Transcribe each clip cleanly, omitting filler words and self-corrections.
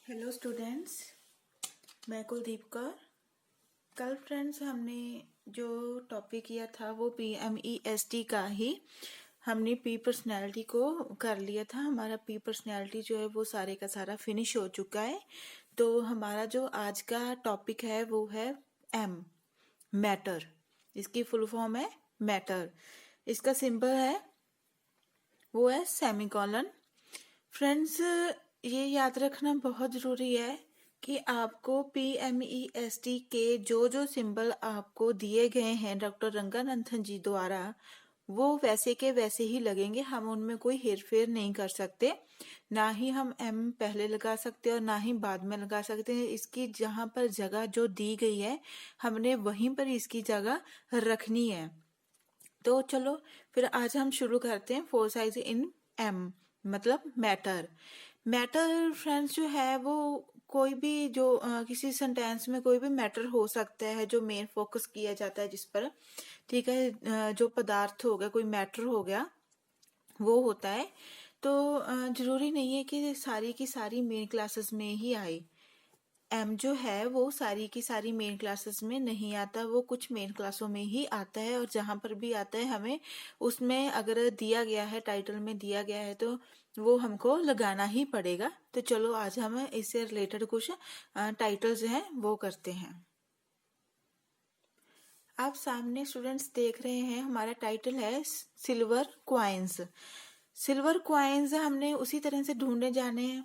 Hello students, मैं कुलदीप कौर। कल friends हमने जो टॉपिक किया था वो PMEST का ही हमने पी पर्सनैलिटी को कर लिया था। हमारा पी पर्सनैलिटी जो है वो सारे का सारा फिनिश हो चुका है। तो हमारा जो आज का टॉपिक है वो है M, मैटर। इसकी फुल फॉर्म है मैटर। इसका सिंबल है वो है सेमीकोलन। फ्रेंड्स, ये याद रखना बहुत ज़रूरी है कि आपको PMEST के जो जो सिंबल आपको दिए गए हैं डॉक्टर रंगानाथन जी द्वारा, वो वैसे के वैसे ही लगेंगे। हम उनमें कोई हेरफेर नहीं कर सकते। ना ही हम M पहले लगा सकते और ना ही बाद में लगा सकते हैं। इसकी जहाँ पर जगह जो दी गई है हमने वहीं पर इसकी जगह रखनी है। तो चलो फिर आज हम शुरू करते हैं। फोर साइज इन M मतलब मैटर। मैटर फ्रेंड्स जो है वो कोई भी जो किसी सेंटेंस में कोई भी मैटर हो सकता है जो मेन फोकस किया जाता है जिस पर, ठीक है। जो पदार्थ हो गया, कोई मैटर हो गया, वो होता है। तो जरूरी नहीं है कि सारी की सारी मेन क्लासेस में ही आए। M जो है वो सारी की सारी मेन क्लासेस में नहीं आता, वो कुछ मेन क्लासों में ही आता है। और जहाँ पर भी आता है हमें उसमें अगर दिया गया है, टाइटल में दिया गया है, तो वो हमको लगाना ही पड़ेगा। तो चलो आज हम इससे रिलेटेड कुछ टाइटल्स हैं वो करते हैं। आप सामने स्टूडेंट्स देख रहे हैं, हमारा टाइटल है सिल्वर क्वाइंस। सिल्वर क्वाइंस हमने उसी तरह से ढूंढने जाने हैं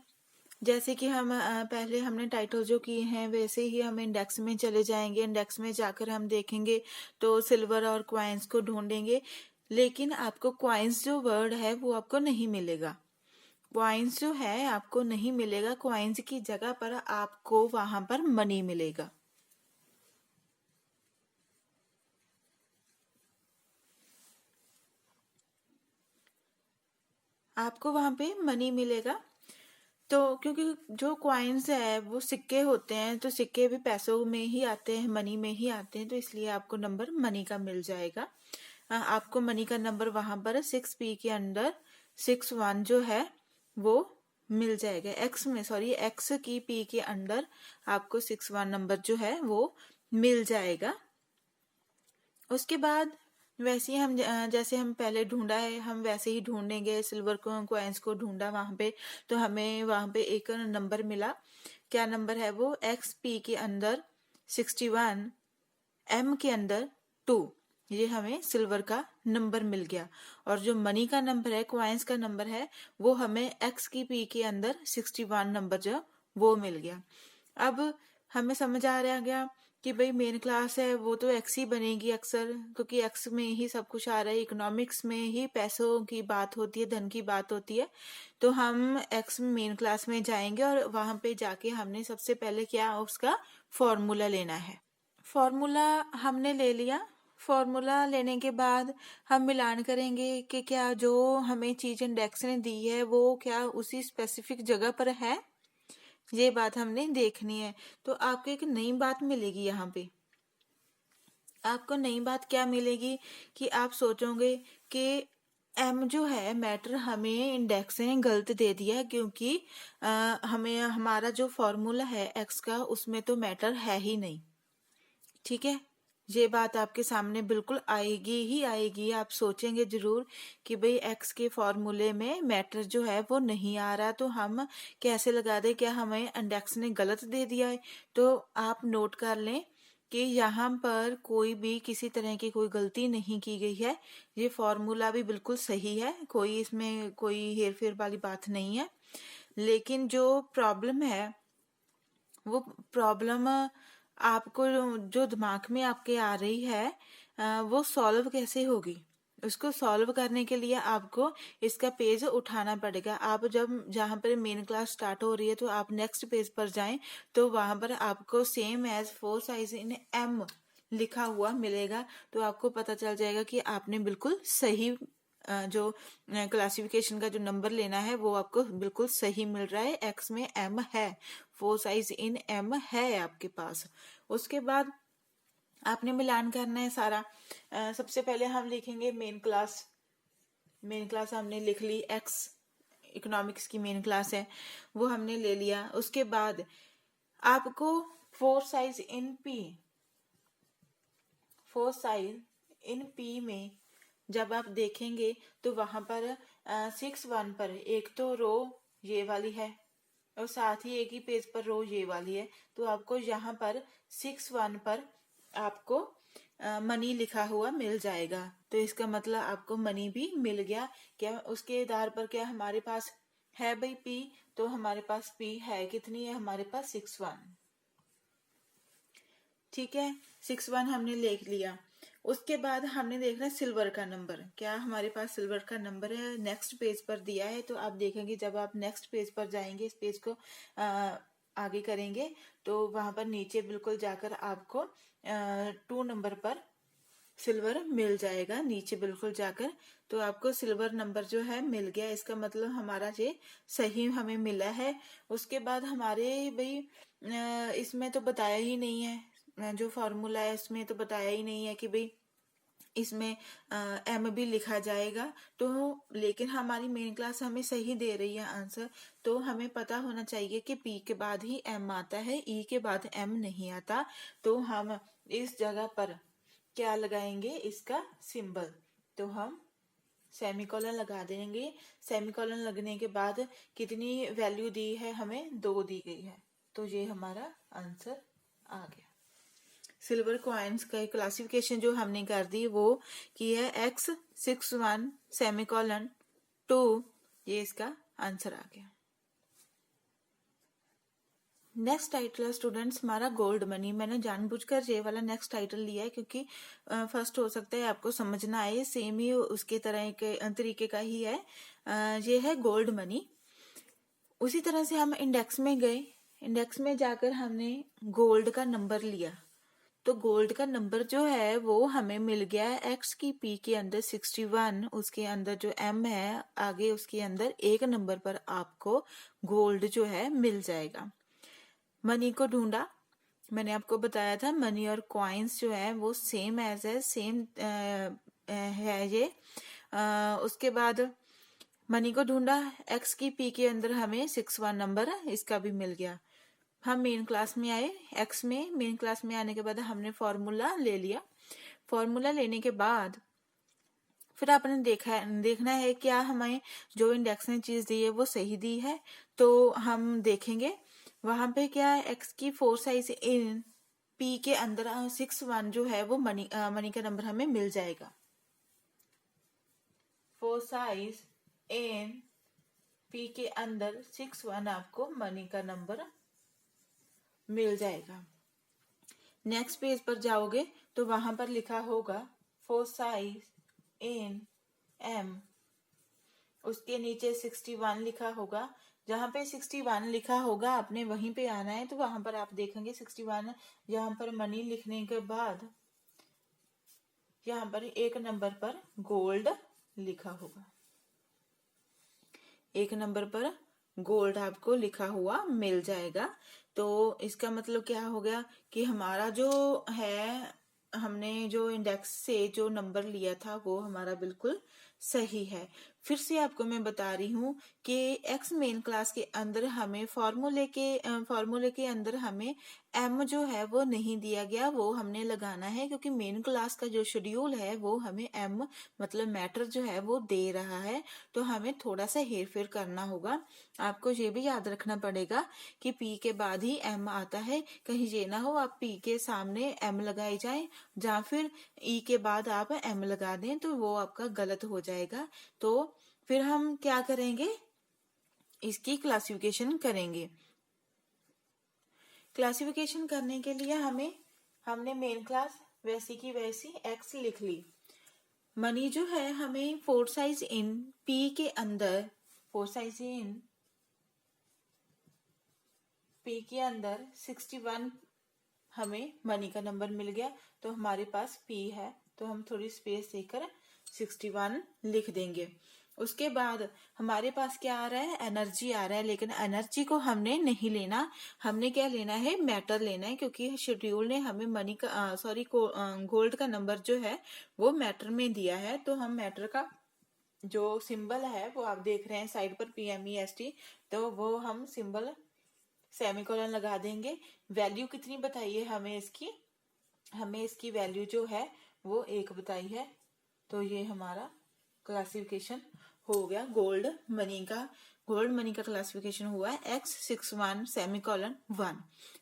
जैसे कि हम पहले हमने टाइटल जो किए हैं वैसे ही हम इंडेक्स में चले जाएंगे। इंडेक्स में जाकर हम देखेंगे तो सिल्वर और क्वाइंस को ढूंढेंगे। लेकिन आपको क्वाइंस जो वर्ड है वो आपको नहीं मिलेगा। क्वाइंस जो है आपको नहीं मिलेगा। क्वाइंस की जगह पर आपको वहां पर मनी मिलेगा। आपको वहां पे मनी मिलेगा। तो क्योंकि जो क्वाइंस है वो सिक्के होते हैं, तो सिक्के भी पैसों में ही आते हैं, मनी में ही आते हैं, तो इसलिए आपको नंबर मनी का मिल जाएगा। आपको मनी का नंबर वहां पर 6P के अंदर 61 जो है वो मिल जाएगा। एक्स की P के अंदर आपको 61 नंबर जो है वो मिल जाएगा। उसके बाद वैसे ही हम जैसे हम पहले ढूंढा है हम वैसे ही ढूंढेंगे। सिल्वर कॉइन्स को ढूंढा वहां पे, तो हमें वहां पे एक नंबर मिला। क्या नंबर है वो? XP के अंदर 61, M के अंदर 2। ये हमें सिल्वर का नंबर मिल गया। और जो मनी का नंबर है, क्वाइंस का नंबर है, वो हमें X की P के अंदर 61 नंबर जो वो मिल गया। अब हमें समझ आ रहा गया कि भाई मेन क्लास है वो तो एक्स ही बनेगी अक्सर, क्योंकि एक्स में ही सब कुछ आ रहा है। इकोनॉमिक्स में ही पैसों की बात होती है, धन की बात होती है। तो हम एक्स में मेन क्लास में जाएंगे और वहां पे जाके हमने सबसे पहले क्या उसका फॉर्मूला लेना है। फॉर्मूला हमने ले लिया। फॉर्मूला लेने के बाद हम मिलान करेंगे कि क्या जो हमें चीज इंडेक्स ने दी है वो क्या उसी स्पेसिफिक जगह पर है। ये बात हमने देखनी है। तो आपको एक नई बात मिलेगी यहाँ पे। आपको नई बात क्या मिलेगी कि आप सोचोगे कि M जो है मैटर हमें इंडेक्स ने गलत दे दिया है, क्योंकि हमें हमारा जो फॉर्मूला है x का उसमें तो मैटर है ही नहीं। ठीक है, ये बात आपके सामने बिल्कुल आएगी ही आएगी। आप सोचेंगे जरूर कि भाई एक्स के फॉर्मूले में मैटर जो है वो नहीं आ रहा, तो हम कैसे लगा दें, क्या हमें इंडेक्स ने गलत दे दिया है। तो आप नोट कर लें कि यहाँ पर कोई भी किसी तरह की कोई गलती नहीं की गई है। ये फॉर्मूला भी बिल्कुल सही है, कोई इसमें कोई हेर फेर वाली बात नहीं है। लेकिन जो प्रॉब्लम है वो प्रॉब्लम आपको जो दिमाग में आपके आ रही है वो सॉल्व कैसे होगी। उसको सॉल्व करने के लिए आपको इसका पेज उठाना पड़ेगा। आप जब जहाँ पर मेन क्लास स्टार्ट हो रही है तो आप नेक्स्ट पेज पर जाएं, तो वहां पर आपको same as 4 size in M लिखा हुआ मिलेगा। तो आपको पता चल जाएगा कि आपने बिल्कुल सही जो क्लासिफिकेशन का जो नंबर लेना है वो आपको बिल्कुल सही मिल रहा है। एक्स में M है, 4 साइज इन M है आपके पास। उसके बाद आपने मिलान करना है सारा। सबसे पहले हम लिखेंगे मेन क्लास। मेन क्लास हमने लिख ली, एक्स इकोनॉमिक्स की मेन क्लास है वो हमने ले लिया। उसके बाद आपको फोर साइज इन पी में जब आप देखेंगे तो वहां पर 6-1 पर एक तो रो ये वाली है और साथ ही एक ही पेज पर रो ये वाली है, तो आपको यहाँ पर 6-1 पर आपको मनी लिखा हुआ मिल जाएगा। तो इसका मतलब आपको मनी भी मिल गया। क्या उसके आधार पर क्या हमारे पास है भाई पी, तो हमारे पास पी है, कितनी है हमारे पास 6-1। ठीक है, 6-1 हमने लिख लिया। उसके बाद हमने देखना है सिल्वर का नंबर, क्या हमारे पास सिल्वर का नंबर है, नेक्स्ट पेज पर दिया है। तो आप देखेंगे जब आप नेक्स्ट पेज पर जाएंगे, इस पेज को आगे करेंगे तो वहां पर नीचे बिल्कुल जाकर आपको 2 नंबर पर सिल्वर मिल जाएगा, नीचे बिल्कुल जाकर। तो आपको सिल्वर नंबर जो है मिल गया, इसका मतलब हमारा ये सही हमें मिला है। उसके बाद हमारे भाई इसमें तो बताया ही नहीं है, जो फॉर्मूला है इसमें तो बताया ही नहीं है कि भाई इसमें एम भी लिखा जाएगा। तो लेकिन हमारी मेन क्लास हमें सही दे रही है आंसर, तो हमें पता होना चाहिए कि पी के बाद ही एम आता है, ई के बाद एम नहीं आता। तो हम इस जगह पर क्या लगाएंगे, इसका सिंबल, तो हम सेमीकोलन लगा देंगे। सेमीकोलन लगने के बाद कितनी वैल्यू दी है, हमें 2 दी गई है, तो ये हमारा आंसर आ गया। सिल्वर कॉइन्स का क्लासिफिकेशन जो हमने कर दी वो की है X61 सेमीकोलन 2, ये इसका आंसर आ गया। नेक्स्ट टाइटल है स्टूडेंट्स हमारा गोल्ड मनी। मैंने जानबूझकर ये वाला नेक्स्ट टाइटल लिया है क्योंकि फर्स्ट हो सकता है आपको समझ ना आए, सेम ही उसके तरह के तरीके का ही है। ये है गोल्ड मनी। उसी तरह से हम इंडेक्स में गए, इंडेक्स में जाकर हमने गोल्ड का नंबर लिया, तो गोल्ड का नंबर जो है वो हमें मिल गया है एक्स की पी के अंदर 61, उसके अंदर जो एम है आगे उसके अंदर एक नंबर पर आपको गोल्ड जो है मिल जाएगा। मनी को ढूंढा, मैंने आपको बताया था मनी और कॉइन्स जो है वो सेम एज है, सेम है ये। उसके बाद मनी को ढूंढा, एक्स की पी के अंदर हमें 61 नंबर है, इसका भी मिल गया। हम मेन क्लास में आए, एक्स में मेन क्लास में आने के बाद हमने फॉर्मूला ले लिया। फॉर्मूला लेने के बाद फिर आपने देखना है क्या हमें जो इंडेक्स ने चीज दी है वो सही दी है। तो हम देखेंगे वहां पे क्या एक्स की 4 साइज इन पी के अंदर 61 जो है वो मनी का नंबर हमें मिल जाएगा। 4 साइज इन पी के अंदर 61 आपको मनी का नंबर मिल जाएगा। नेक्स्ट पेज पर जाओगे तो वहां पर लिखा होगा 4 साइज इन एम, उसके नीचे 61 लिखा होगा। जहां पे 61 लिखा होगा आपने वहीं पे आना है, तो वहां पर आप देखेंगे 61, यहाँ पर मनी लिखने के बाद यहाँ पर एक नंबर पर गोल्ड लिखा होगा, एक नंबर पर गोल्ड आपको लिखा हुआ मिल जाएगा। तो इसका मतलब क्या हो गया कि हमारा जो है, हमने जो इंडेक्स से जो नंबर लिया था वो हमारा बिल्कुल सही है। फिर से आपको मैं बता रही हूँ कि एक्स मेन क्लास के अंदर हमें फॉर्मूले के अंदर हमें एम जो है वो नहीं दिया गया, वो हमने लगाना है क्योंकि मेन क्लास का जो शेड्यूल है वो हमें एम मतलब मैटर जो है वो दे रहा है। तो हमें थोड़ा सा हेर फेर करना होगा। आपको ये भी याद रखना पड़ेगा कि पी के बाद ही एम आता है, कहीं ये ना हो आप पी के सामने एम लगाए जाए या फिर ई के बाद आप एम लगा दें, तो वो आपका गलत हो जाएगा। तो फिर हम क्या करेंगे, इसकी क्लासिफिकेशन करेंगे। क्लासिफिकेशन करने के लिए हमने मेन क्लास वैसी की वैसी एक्स लिख ली। मनी जो है हमें 4 साइज इन पी के अंदर 4 साइज इन पी के अंदर 61 हमें मनी का नंबर मिल गया, तो हमारे पास पी है, तो हम थोड़ी स्पेस देकर 61 लिख देंगे। उसके बाद हमारे पास क्या आ रहा है, एनर्जी आ रहा है, लेकिन एनर्जी को हमने नहीं लेना, हमने क्या लेना है, मैटर लेना है, क्योंकि शेड्यूल ने हमें मनी का गोल्ड का नंबर जो है वो मैटर में दिया है। तो हम मैटर का जो सिंबल है वो आप देख रहे हैं साइड पर PMEST, तो वो हम सिंबल सेमीकोलन लगा देंगे। वैल्यू कितनी बताई है हमें इसकी वैल्यू जो है वो 1 बताई है। तो ये हमारा क्लासिफिकेशन हो गया गोल्ड मनी का क्लासिफिकेशन हुआ है X61 सेमीकोलन 1।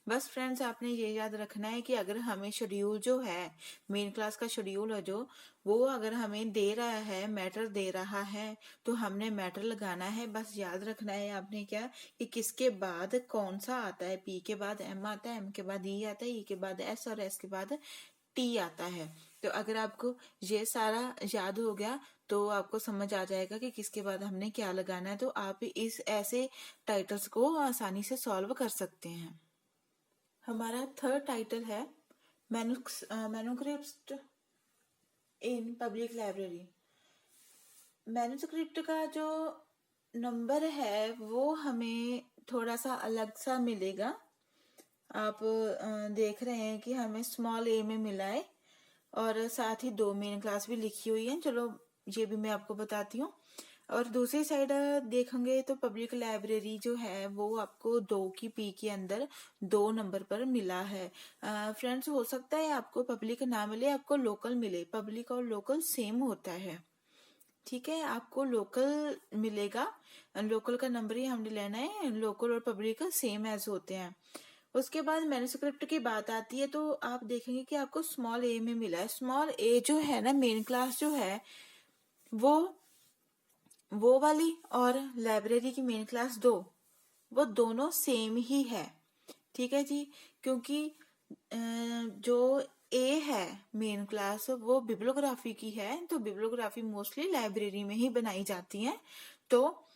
बस फ्रेंड्स, आपने ये याद रखना है कि अगर हमें शेड्यूल जो है, मेन क्लास का शेड्यूल है जो, वो अगर हमें दे रहा है, मैटर दे रहा है, तो हमने मैटर लगाना है। बस याद रखना है आपने क्या, कि किसके बाद कौन सा आता है। P के बाद M आता है, M के बाद E आता है, E के बाद S और S के बाद T आता है। तो अगर आपको ये सारा याद हो गया तो आपको समझ आ जाएगा कि किसके बाद हमने क्या लगाना है। तो आप इस ऐसे टाइटल्स को आसानी से सॉल्व कर सकते हैं। हमारा थर्ड टाइटल है manuscript in public library. Manuscript का जो नंबर है वो हमें थोड़ा सा अलग सा मिलेगा। आप देख रहे हैं कि हमें स्मॉल a में मिला है और साथ ही 2 मेन क्लास भी लिखी हुई है। चलो ये भी मैं आपको बताती हूँ। और दूसरी साइड देखेंगे तो पब्लिक लाइब्रेरी जो है वो आपको 2 की P के अंदर 2 नंबर पर मिला है। फ्रेंड्स, हो सकता है आपको पब्लिक ना मिले, आपको लोकल मिले। पब्लिक और लोकल सेम होता है, ठीक है। आपको लोकल मिलेगा, लोकल का नंबर ही हमने लेना है। लोकल और पब्लिक सेम एज होते हैं। उसके बाद मैन्युस्क्रिप्ट की बात आती है तो आप देखेंगे कि आपको स्मॉल a में मिला है। स्मॉल a जो है ना, मेन क्लास जो है वो वाली और लाइब्रेरी की मेन क्लास 2, वो दोनों सेम ही है, ठीक है जी। क्योंकि जो ए है मेन क्लास वो बिब्लियोग्राफी की है, तो बिब्लियोग्राफी मोस्टली लाइब्रेरी में ही बनाई जाती है। तो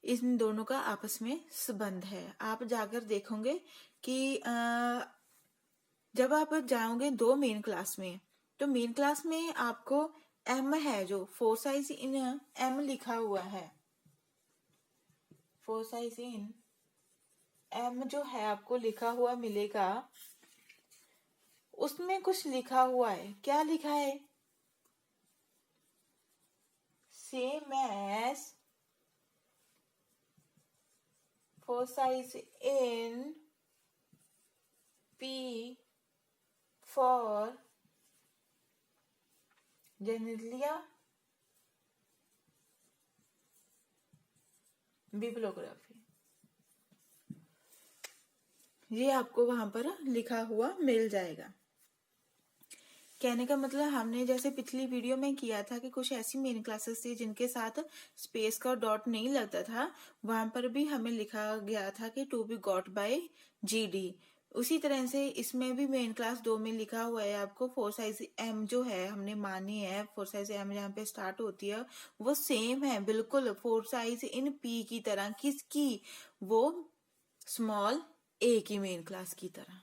इन दोनों का आपस में संबंध है। आप जाकर देखोगे कि जब आप जाओगे 2 मेन क्लास में, तो मेन क्लास में आपको M है जो 4 साइज इन M लिखा हुआ है। 4 साइज इन M जो है आपको लिखा हुआ मिलेगा। उसमें कुछ लिखा हुआ है, क्या लिखा है? Same as 4 size in P for Genitalia bibliography, ये आपको वहां पर लिखा हुआ मिल जाएगा। कहने का मतलब, हमने जैसे पिछली वीडियो में किया था कि कुछ ऐसी मेन क्लासेस थी जिनके साथ स्पेस का डॉट नहीं लगता था, वहां पर भी हमें लिखा गया था कि to be got by GD। उसी तरह से इसमें भी मेन क्लास 2 में लिखा हुआ है आपको 4 साइज M जो है हमने मानी है। 4 साइज M जहाँ पे स्टार्ट होती है वो सेम है बिल्कुल 4 साइज इन P की तरह। किसकी? वो स्मॉल a की मेन क्लास की तरह,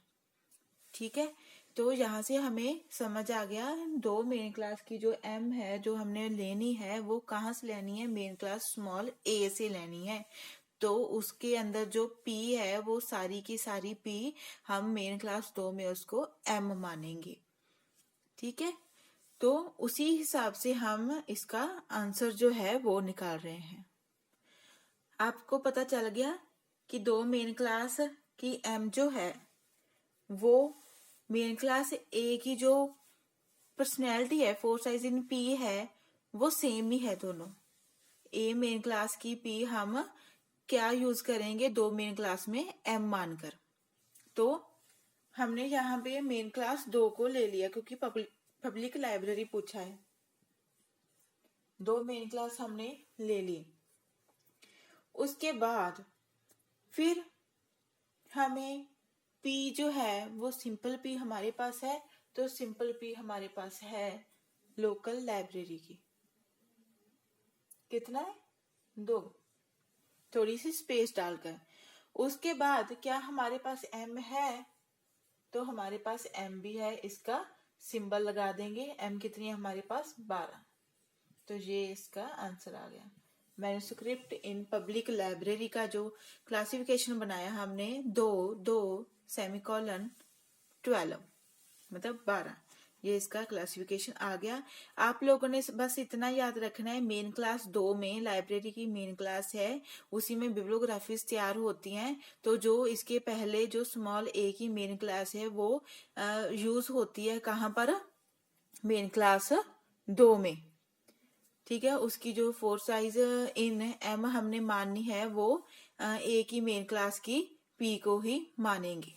ठीक है। तो यहाँ से हमें समझ आ गया 2 मेन क्लास की जो M है जो हमने लेनी है वो कहाँ से लेनी है? मेन क्लास स्मॉल a से लेनी है। तो उसके अंदर जो P है वो सारी की सारी P हम मेन क्लास 2 में उसको M मानेंगे, ठीक है। तो उसी हिसाब से हम इसका आंसर जो है वो निकाल रहे हैं। आपको पता चल गया कि 2 मेन क्लास की M जो है वो मेन क्लास A की जो पर्सनैलिटी है 4 साइज इन P है वो सेम ही है दोनों। A मेन क्लास की P हम क्या यूज करेंगे 2 मेन क्लास में M मानकर। तो हमने यहाँ पे मेन क्लास 2 को ले लिया क्योंकि पब्लिक लाइब्रेरी पूछा है। 2 मेन क्लास हमने ले ली। उसके बाद फिर हमें P जो है वो सिंपल P हमारे पास है, तो सिंपल P हमारे पास है लोकल लाइब्रेरी की। कितना है? 2, थोड़ी सी स्पेस डालकर। उसके बाद क्या हमारे पास M है? तो हमारे पास M भी है, इसका सिंबल लगा देंगे। M कितनी है हमारे पास? 12। तो ये इसका आंसर आ गया। मैन्युस्क्रिप्ट इन पब्लिक लाइब्रेरी का जो क्लासिफिकेशन बनाया हमने 2 2 सेमीकोलन 12 मतलब 12, ये इसका क्लासिफिकेशन आ गया। आप लोगों ने बस इतना याद रखना है, मेन क्लास 2 में लाइब्रेरी की मेन क्लास है, उसी में बिब्लियोग्राफीज तैयार होती हैं। तो जो इसके पहले जो स्मॉल ए की मेन क्लास है वो यूज होती है कहाँ पर, मेन क्लास 2 में। ठीक है, उसकी जो 4 साइज इन एम हमने माननी है वो ए की मेन क्लास की पी को ही मानेंगे।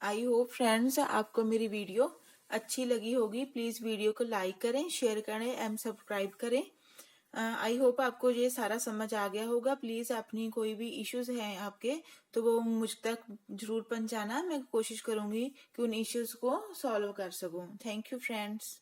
आई होप फ्रेंड्स आपको मेरी वीडियो अच्छी लगी होगी। प्लीज वीडियो को लाइक करें, शेयर करें एंड सब्सक्राइब करें। आई होप आपको ये सारा समझ आ गया होगा। प्लीज अपनी कोई भी इश्यूज हैं आपके तो वो मुझ तक जरूर पहुंचाना, मैं कोशिश करूंगी कि उन इश्यूज को सॉल्व कर सकूं। Thank you friends.